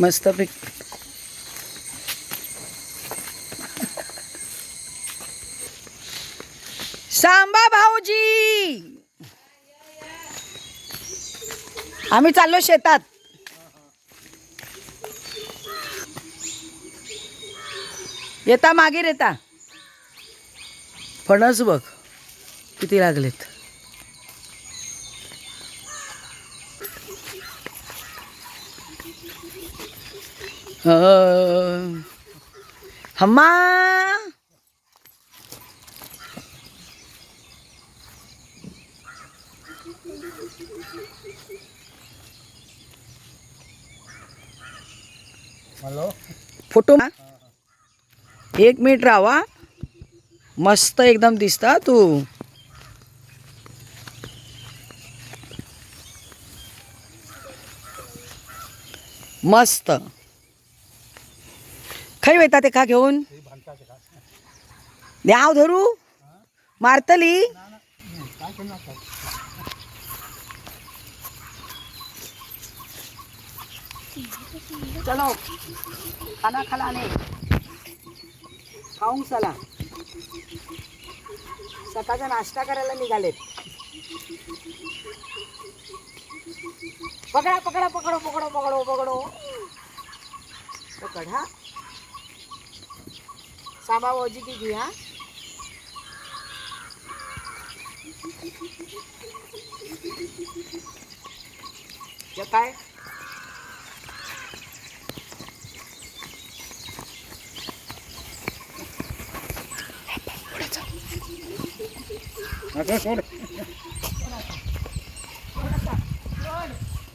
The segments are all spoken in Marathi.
मस्त पिक. सांबा भाऊजी, आम्ही चाललो शेतात. येता मागे येता. फणस बघ किती लागलेत. हम्मा हॅलो फोटो. 1 मिनिट राहा. मस्त एकदम दिसता तू. मस्त खाई वेता ते का घेऊन द्याव धरू मारतली. चलो खाना खालाने खाऊन चला. सकाळचा नाश्ता करायला निघालेत. पकडा पकडा पकडो पकडो पकडो पकडो पकड. हा सांबा भाऊजी की घ्या. काय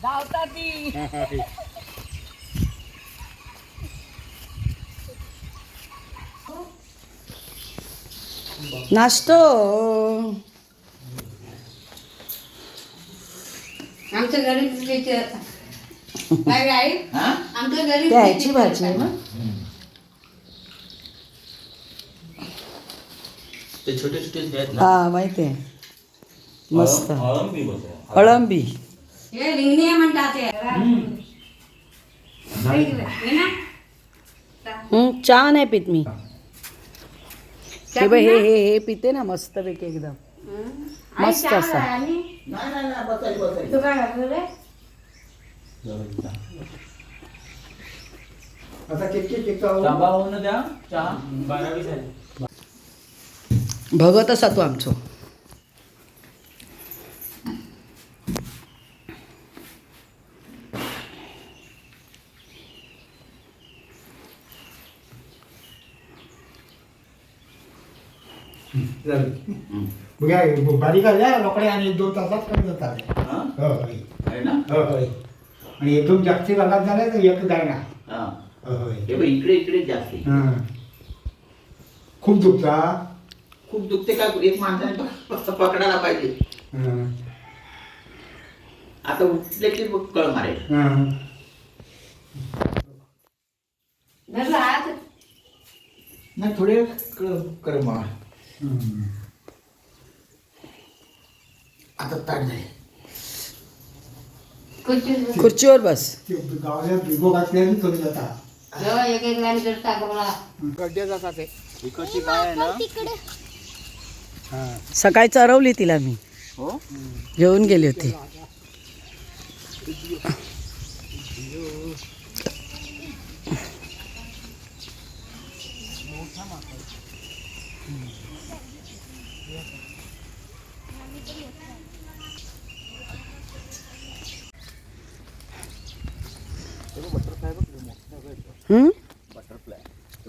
धावता ती. नाश्तो आमच्या घरी काय आहे आमच्या घरी त्याची भाजी आहे ना. ते छोटे छोटे आहेत ना. हा माहिती आहे. मस्त अळंबी बोलतो. अळंबी. हे रिंगणी म्हणतात ते. हे ना चहा नाही पित मी. हे बघ हे हे हे पिते ना मस्त पैकी एकदम मस्त असा. नाही नाही नाही बसायला बसायला. तू काय घातलं रे? आता किती तांबा होऊन द्या. चहा 12 झाली. भगत असा तू आमचो. बघा बारीक आल्या लोकडे आणि 1-2 तासात कमी जातात. आहे ना. आणि एकदम जास्ती भागात झाले तर एक जायना. हे बघ इकडे इकडे जास्त आहे. खूप दुखता. खूप दुखते का. एक माणसाने फक्त पकडायला पाहिजे. आता उठले की मग कळ मारेल. धरला हात. नाही थोडे कर मला. आता ताट झाले. खुर्चीवर बस. गावाला बिगो घातल्याने कमी जातात. एक एक लाईन करता मला गड्डे जातात ते. इकडची काय आहे ना. सकाळी चरवली तिला मी. हो घेऊन गेली होती.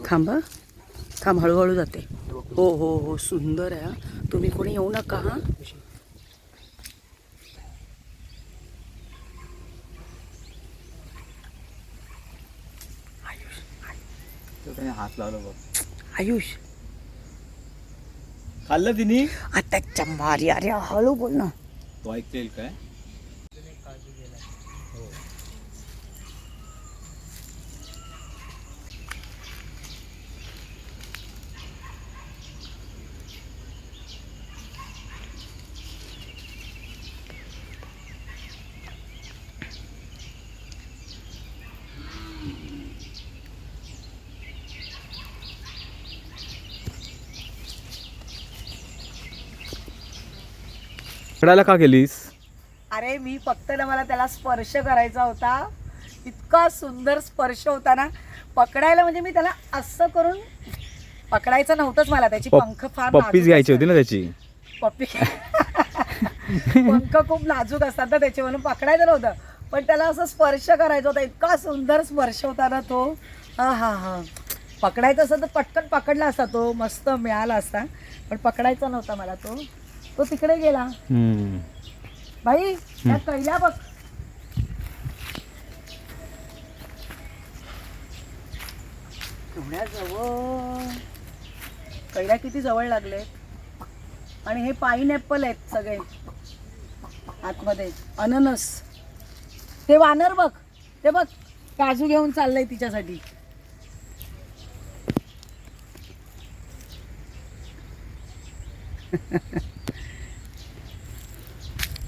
थांबा थांब हळूहळू जाते. हो हो हो सुंदर आहे. तुम्ही कोणी येऊ नका. हा हात लावला बघ. आयुष खाल्लं तिने. आता चंबारी. अरे हळू बोल ना. तो ऐकतील काय. पकडायला का गेलीस? अरे मी फक्त ना मला त्याला स्पर्श करायचा होता. इतका सुंदर स्पर्श होता ना. पकडायला म्हणजे मी त्याला असं करून पकडायचं नव्हतंच मला. त्याची पंख फार पप्पीच नाजूक घ्यायची असतात. होती ना त्याची. पप्पी पंख खूप नाजूक असतात ना त्याचे, म्हणून पकडायचं नव्हतं. पण त्याला असं स्पर्श करायचा होता. इतका सुंदर स्पर्श होता ना तो. हा हा हा. पकडायचं असतं तर पटकन पकडला असता तो, मस्त मिळाला असता. पण पकडायचा नव्हता मला तो. तो तिकडे गेला. भाई त्या कैल्या बघ. एवढ्या जवळ कैल्या किती जवळ लागले. आणि हे पाईन ॲपल आहेत सगळे आतमध्ये. अननस. ते वानर बघ, ते बघ काजू घेऊन चाललंय तिच्यासाठी.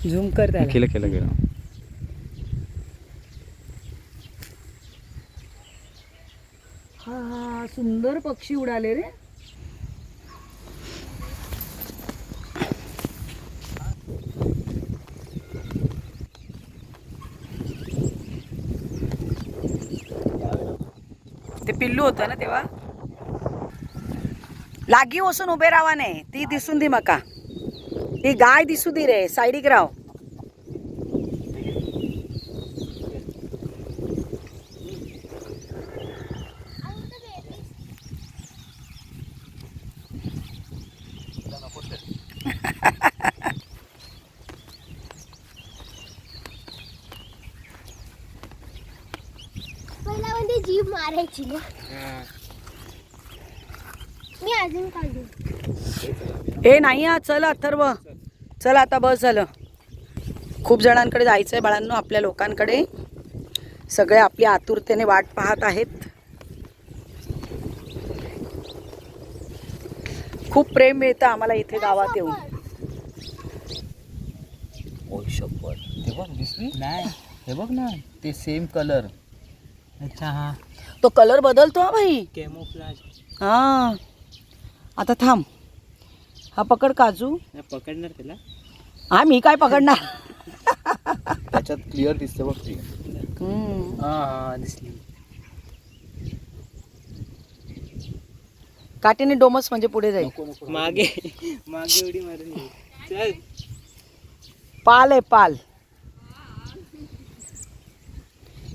झूम कर त्याला. केलं केलं केलं. हा हा सुंदर पक्षी उडाले रे. ते पिल्लू होतं ना तेव्हा. लागी वसून उभे राहा नाही. ती दिसून दी मका. ती गाय दिसू दे रे. साईडीक राव. पहिला म्हणजे जीभ मारायची ना. मी अजून काढू. ए नाही हा. चल अथर्व, चल आता बस झालं. खूप जणांकडे जायचं आहे बाळांनो, आपल्या लोकांकडे. सगळे आपल्या आतुरतेने वाट पाहत आहेत. खूप प्रेम मिळतं आम्हाला इथे गावात येऊन. ते बघ दिसली नाही. हे बघ ना ते सेम कलर. अच्छा हा तो कलर बदलतो हा भाई. कॅमोफ्लाज. हा आता थांब. हा पकड काजू. पकडणार त्याला. हा मी काय पकडणार. त्याच्यात क्लिअर दिसते बघ ती. हम्म. हा दिसली. काठीने डोमस म्हणजे पुढे जाईल. मागे मागे उडी मारून चल. पाल आहे पाल.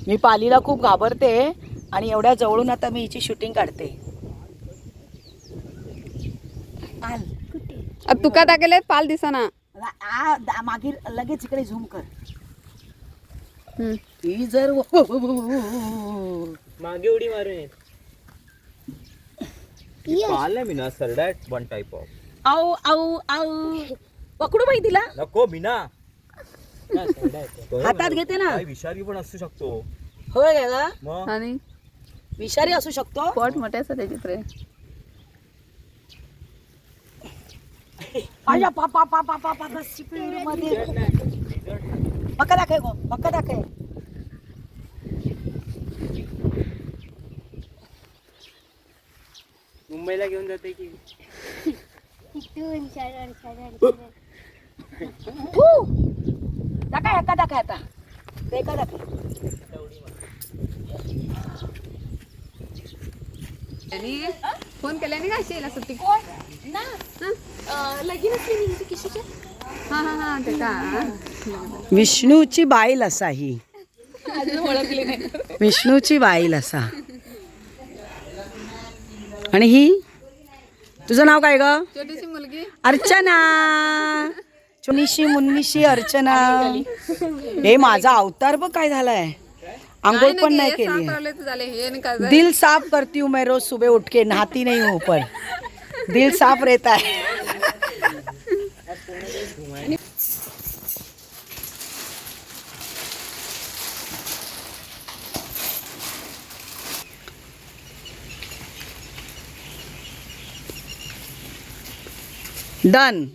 मी पालीला खूप घाबरते आणि एवढ्या जवळून आता मी हिची शूटिंग काढते. पाल अब तुका दाखवले पाल दिसना. मागे लगेच इकडे झूम कर. हम्म. ही जर मागे उडी मारून पाल आहे मीना. सरडा वन टाइप ऑफ. आऊ आऊ आऊ. पकडू बाई तिला. नको मीना. हातात घेते ना. विषारी पण असू शकतो. होय का. मग आणि विषारी असू शकतो. पोट मोठे असं त्याची प्रेम. आया पापा पापा पापा स्पीड मध्ये. पक्का दाखव गो. पक्का दाखव. मुंबईला घेऊन जाते की. इथून सरळ दाखव एका दाखव आता. ते एका दाखव. आणि फोन केल्याने काय शेला सुट्टी. लगीन असली किशीच्या. हा हा हा ते का विष्णूची बाईल असा ही. ओळखली नाही. विष्णूची बाईल असा. आणि ही तुझं नाव काय ग. छोटीशी मुलगी. अर्चना. चुनीशी मुन्नीशी अर्चना. हे माझा अवतार बघ काय झालाय. आंघोळ पण नाही केली. झाले हे आणि काय दिल साफ करती हूँ मैं रोज सुबह उठ के. नहाती नहीं हूँ पर दिल साफ रहता है. डन.